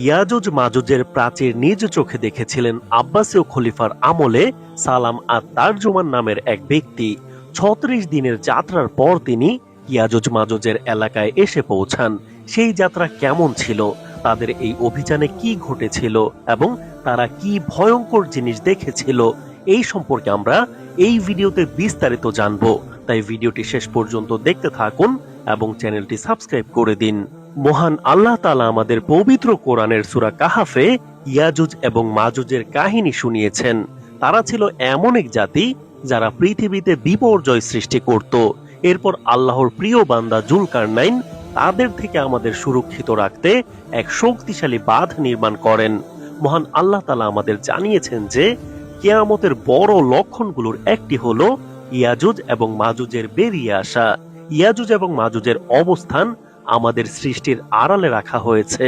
ইয়াজুজ মাজুজের প্রাচীর নিজ চোখে দেখেছিলেন আব্বাসীয় খলিফার আমলে সালাম আত-তারজুমান নামের এক ব্যক্তি। ৩৬ দিনের যাত্রার পর তিনি ইয়াজুজ মাজুজের এলাকায় এসে পৌঁছান। সেই যাত্রা কেমন ছিল, তাদের এই অভিযানে কি ঘটেছিল এবং তারা কি ভয়ঙ্কর জিনিস দেখেছিল, এই সম্পর্কে আমরা এই ভিডিওতে বিস্তারিত জানব। তাই ভিডিওটি শেষ পর্যন্ত দেখতে থাকুন এবং চ্যানেলটি সাবস্ক্রাইব করে দিন। মহান আল্লাহ তাআলা আমাদের পবিত্র কোরআনের সূরা কাহাফে ইয়াজুজ এবং মাজুজের কাহিনী শুনিয়েছেন। তারা ছিল এমন এক জাতি যারা পৃথিবীতে বিপর্যয় সৃষ্টি করত। এরপর আল্লাহর প্রিয় বান্দা জুলকারনাইন তাদের থেকে আমাদের সুরক্ষিত রাখতে এক শক্তিশালী বাঁধ নির্মাণ করেন। মহান আল্লাহ তাআলা আমাদের জানিয়েছেন যে কিয়ামতের বড় লক্ষণগুলোর একটি হলো ইয়াজুজ এবং মাজুজের বেরিয়ে আসা। ইয়াজুজ এবং মাজুজের অবস্থান আমাদের সৃষ্টির আড়ালে রাখা হয়েছে,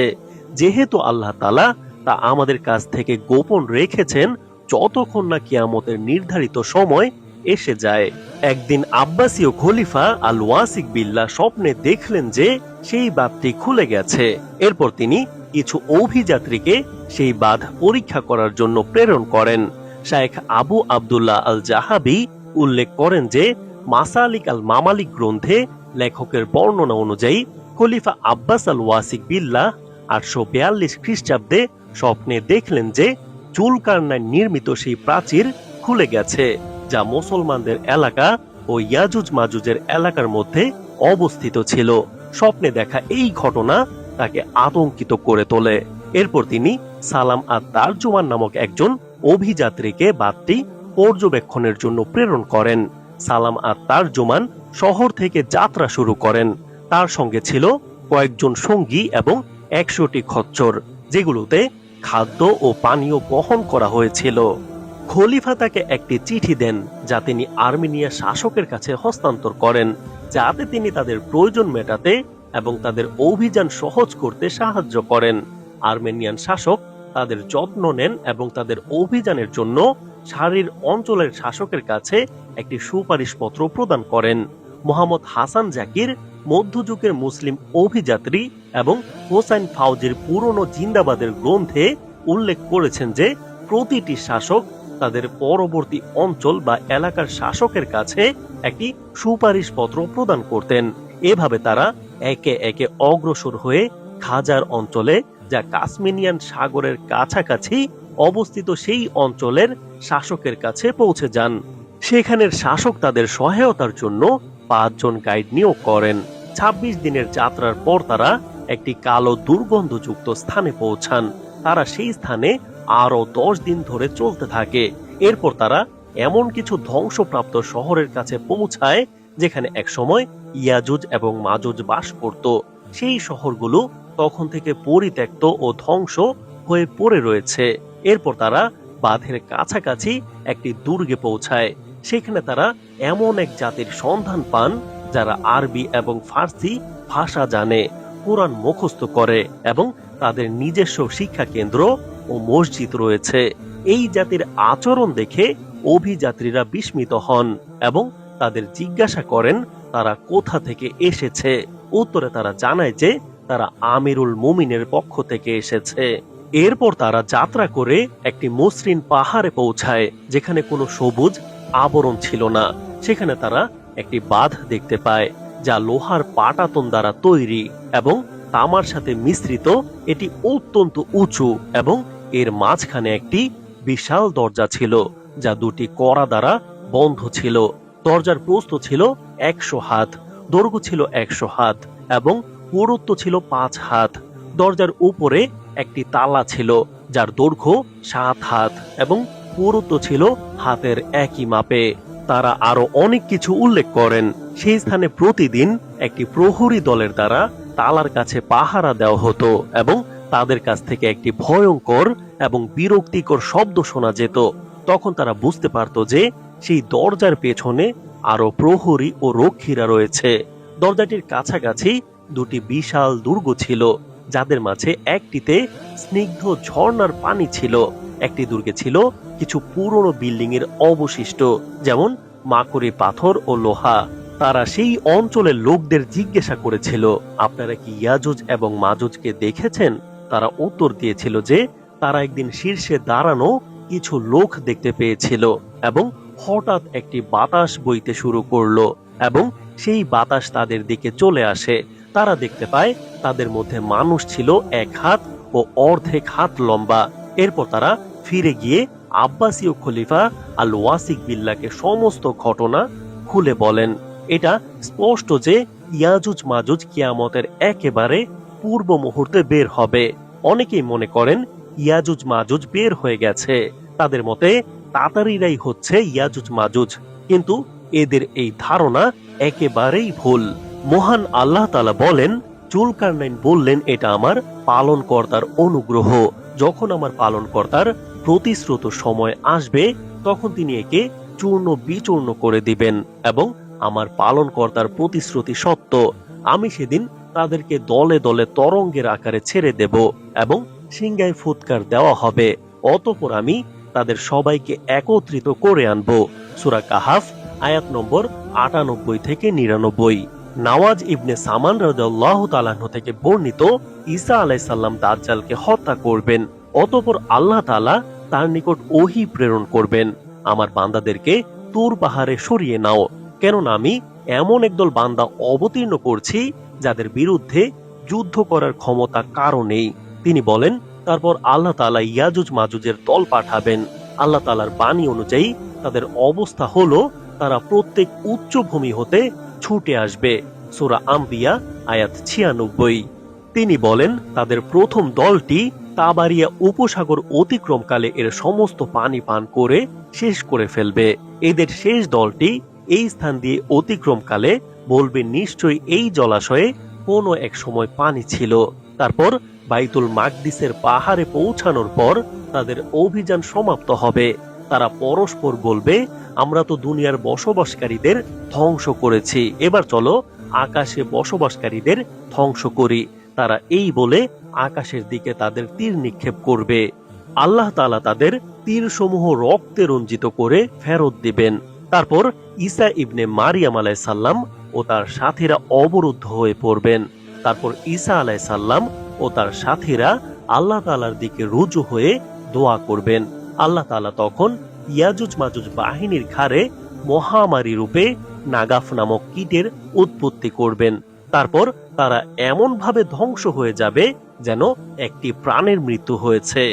যেহেতু আল্লাহ তাআলা তা আমাদের কাছ থেকে গোপন রেখেছেন যতক্ষণ না কিয়ামতের নির্ধারিত সময় এসে যায়। একদিন আব্বাসীয় খলিফা আল ওয়াসিক বিল্লাহ স্বপ্নে দেখলেন যে সেই বাঁধটি খুলে গেছে। এরপর তিনি কিছু অভিযাত্রীকে সেই বাঁধ পরীক্ষা করার জন্য প্রেরণ করেন। শায়েখ আবু আব্দুল্লাহ আল জাহাবি উল্লেখ করেন যে মাসালিক আল মামালিক গ্রন্থে লেখকের বর্ণনা অনুযায়ী খলিফা আব্বাস আল ওয়াসিক বিল্লাহ 842 খ্রিস্টাব্দে স্বপ্নে দেখলেন যে জুলকারনাইন নির্মিত সেই প্রাচীর খুলে গেছে, যা মুসলমানদের এলাকা ও ইয়াজুজ মাজুজের এলাকার মধ্যে অবস্থিত ছিল। স্বপ্নে দেখা এই ঘটনা তাকে আতঙ্কিত করে তোলে। এরপর তিনি সালাম আত-তারজুমান নামক একজন অভিযাত্রীকে বাঁধটি পর্যবেক্ষণের জন্য প্রেরণ করেন। সালাম আত-তারজুমান শহর থেকে যাত্রা শুরু করেন। তার সঙ্গে ছিল কয়েকজন সঙ্গী এবং 100টি খচ্চর, যেগুলোতে খাদ্য ও পানীয় বহন করা হয়েছিল। খলিফা তাকে একটি চিঠি দেন, যা তিনি আর্মেনিয়া শাসকের কাছে হস্তান্তর করেন, যাতে তিনি তাদের প্রয়োজন মেটাতে এবং তাদের অভিযান সহজ করতে সাহায্য করেন। আর্মেনিয়ান শাসক তাদের যত্ন নেন এবং তাদের অভিযানের জন্য শারির অঞ্চলের শাসকের কাছে একটি সুপারিশপত্র প্রদান করেন। মোহাম্মদ হাসান জাকির মধ্যযুগের মুসলিম অভিযাত্রী এবং হোসাইন ফাউজির পুরনো জিন্দাবাদের গ্রন্থে উল্লেখ করেছেন যে প্রতিটি শাসক তাদের পরবর্তী অঞ্চল বা এলাকার শাসকের কাছে একটি সুপারিশপত্র প্রদান করতেন। এভাবে তারা একে একে অগ্রসর হয়ে খাজার অঞ্চলে, যা কাশ্মীরিয়ান সাগরের কাছাকাছি অবস্থিত, সেই অঞ্চলের শাসকের কাছে পৌঁছে যান। সেখানের শাসক তাদের সহায়তার জন্য 5 জন গাইড নিয়োগ করেন। 26 দিনের যাত্রার পর তারা একটি কালো দুর্গন্ধযুক্ত স্থানে পৌঁছান। তারা সেই স্থানে আরো 10 দিন ধরে চলতে থাকে। এরপর তারা এমন কিছু ধ্বংসপ্রাপ্ত শহরের কাছে পৌঁছায় যেখানে একসময় ইয়াজুজ এবং মাজুজ বাস করত। সেই শহরগুলো তখন থেকে পরিত্যক্ত ও ধ্বংস হয়ে পড়ে রয়েছে। এরপর তারা বাঁধের কাছাকাছি একটি দুর্গে পৌঁছায়। সেখানে তারা এমন এক জাতির সন্ধান পান যারা আরবি এবং ফার্সি ভাষা জানে, কোরআন মুখস্থ করে এবং তাদের নিজস্ব শিক্ষা কেন্দ্র ও মসজিদ রয়েছে। এই জাতির আচরণ দেখে অভিযাত্রীরা বিস্মিত হন এবং তাদের জিজ্ঞাসা করেন তারা কোথা থেকে এসেছে। উত্তরে তারা জানায় যে তারা আমিরুল মুমিনের পক্ষ থেকে এসেছে। এরপর তারা যাত্রা করে একটি মসৃণ পাহাড়ে পৌঁছায়, যেখানে কোনো সবুজ আবরণ ছিল না। সেখানে তারা একটি বাঁধ দেখতে পায়, যা লোহার পাটাতন দ্বারা তৈরি এবং তামার সাথে মিশ্রিত। এটি অত্যন্ত উঁচু এবং এর মাঝখানে একটি বিশাল দরজা ছিল, যা 2টি কড়া দ্বারা বন্ধ ছিল। দরজার প্রস্থ ছিল 100 হাত, দৈর্ঘ্য ছিল 100 হাত এবং পুরুত্ব ছিল 5 হাত। দরজার উপরে একটি তালা ছিল, যার দৈর্ঘ্য 7 হাত এবং পুরুত্ব ছিল হাতের একই মাপে। তারা আরো অনেক কিছু উল্লেখ করেন। সেই স্থানে প্রতিদিন একটি প্রহরী দলের দ্বারা তালার কাছে পাহারা দেওয়া হতো এবং তাদের কাছ থেকে একটি ভয়ঙ্কর এবং বিরক্তিকর শব্দ শোনা যেত। তখন তারা বুঝতে পারত যে সেই দরজার পেছনে আরো প্রহরী ও রক্ষীরা রয়েছে। দরজাটির কাছাকাছি 2টি বিশাল দুর্গ ছিল, যাদের মাঝে একটিতে স্নিগ্ধ ঝর্ণার পানি ছিল। একটি দুর্গে ছিল কিছু পুরনো বিল্ডিং এর অবশিষ্ট, যেমন মাকড়ি পাথর ও লোহা। তারা সেই অঞ্চলের লোকদের জিজ্ঞাসা করেছিল, আপনারা কি ইয়াজুজ এবং মাজুজকে দেখেছেন? তারা উত্তর দিয়েছিল যে তারা একদিন শীর্ষে দাঁড়ানো কিছু লোক দেখতে পেয়েছিল এবং হঠাৎ একটি বাতাস বইতে শুরু করলো এবং সেই বাতাস তাদের দিকে চলে আসে। তারা দেখতে পায় তাদের মধ্যে মানুষ ছিল 1 হাত ও অর্ধেক হাত লম্বা। এরপর তারা ফিরে গিয়ে আব্বাসীয় খলিফা আল ওয়াসিক বিল্লাহকে সমস্ত ঘটনা খুলে বলেন। এটা স্পষ্ট যে ইয়াজুজ মাজুজ কিয়ামতের একেবারে পূর্ব মুহূর্তে বের হবে। অনেকেই মনে করেন ইয়াজুজ মাজুজ বের হয়ে গেছে, তাদের মতে তাতারিরাই হচ্ছে ইয়াজুজ মাজুজ, কিন্তু এদের এই ধারণা একেবারেই ভুল। মহান আল্লাহ তাআলা বলেন, জুলকারনাইন বললেন, এটা আমার পালনকর্তার অনুগ্রহ। যখন আমার পালনকর্তার প্রতিশ্রুত সময় আসবে তখন তিনি একে চূর্ণ বিচূর্ণ করে দিবেন এবং আমার পালনকর্তার প্রতিশ্রুতি সত্য। আমি সেদিন তাদেরকে দলে দলে তরঙ্গের আকারে ছেড়ে দেব এবং সিংহায় ফুৎকার দেওয়া হবে। অতঃপর আমি তাদের সবাইকে একত্রিত করে আনব। সূরা কাহাফ আয়াত নম্বর 98 থেকে 99। নওয়াজ ইবনে সামান রাদিয়াল্লাহু তাআলা আনহু থেকে বর্ণিত, ঈসা আলাইহিস সালাম দাজ্জালকে হত্যা করবেন। অতঃপর আল্লাহ তাআলা তার নিকট ওহী প্রেরণ করবেন, আমার বান্দাদেরকে তুর পাহাড়ে সরিয়ে নাও, কেননা আমি এমন একদল বান্দা অবতীর্ণ করছি যাদের বিরুদ্ধে যুদ্ধ করার ক্ষমতা কারো নেই। তিনি বলেন, তারপর আল্লাহ তাআলা ইয়াজুজ মাজুজের দল পাঠাবেন। আল্লাহ তাআলার বাণী অনুযায়ী তাদের অবস্থা হলো তারা প্রত্যেক উচ্চভূমি হতে ছুটে আসবে। সূরা আম্বিয়া আয়াত 96। তিনি বলেন, তাদের প্রথম দলটি তাবারিয়া উপসাগর অতিক্রমকালে এর সমস্ত পানি পান করে শেষ করে ফেলবে। এদের শেষ দলটি এই স্থান দিয়ে অতিক্রমকালে বলবে, নিশ্চয়ই এই জলাশয়ে কোনো এক সময় পানি ছিল। তারপর বাইতুল মাকদিসের পাহাড়ে পৌঁছানোর পর তাদের অভিযান সমাপ্ত হবে। তারা পরস্পর বলবে, আমরা তো দুনিয়ার বসবাসকারীদের ধ্বংস করেছি, এবার চলো আকাশে বসবাসকারীদের ধ্বংস করি। তারা এই বলে আকাশের দিকে তাদের তীর নিক্ষেপ করবে। আল্লাহ তাআলা তাদের তীরসমূহ রক্তে রঞ্জিত করে ফেরত দিবেন। তারপর ঈসা ইবনে মারিয়াম আলাইহিস সালাম ও তার সাথীরা অবরুদ্ধ হয়ে পড়বেন। তারপর ঈসা আলাইহিস সালাম ও তার সাথীরা আল্লাহ তাআলার দিকে রুজু হয়ে দোয়া করবেন। আল্লাহ তাআলা তখন ইয়াজুজ মাজুজ বাহিনীর ঘাড়ে মহামারী রূপে নাগাফ নামক কীটের উৎপত্তি করবেন। তারপর তারা এমন ভাবে ধ্বংস হয়ে যাবে যেন একটি প্রাণের মৃত্যু হয়েছে।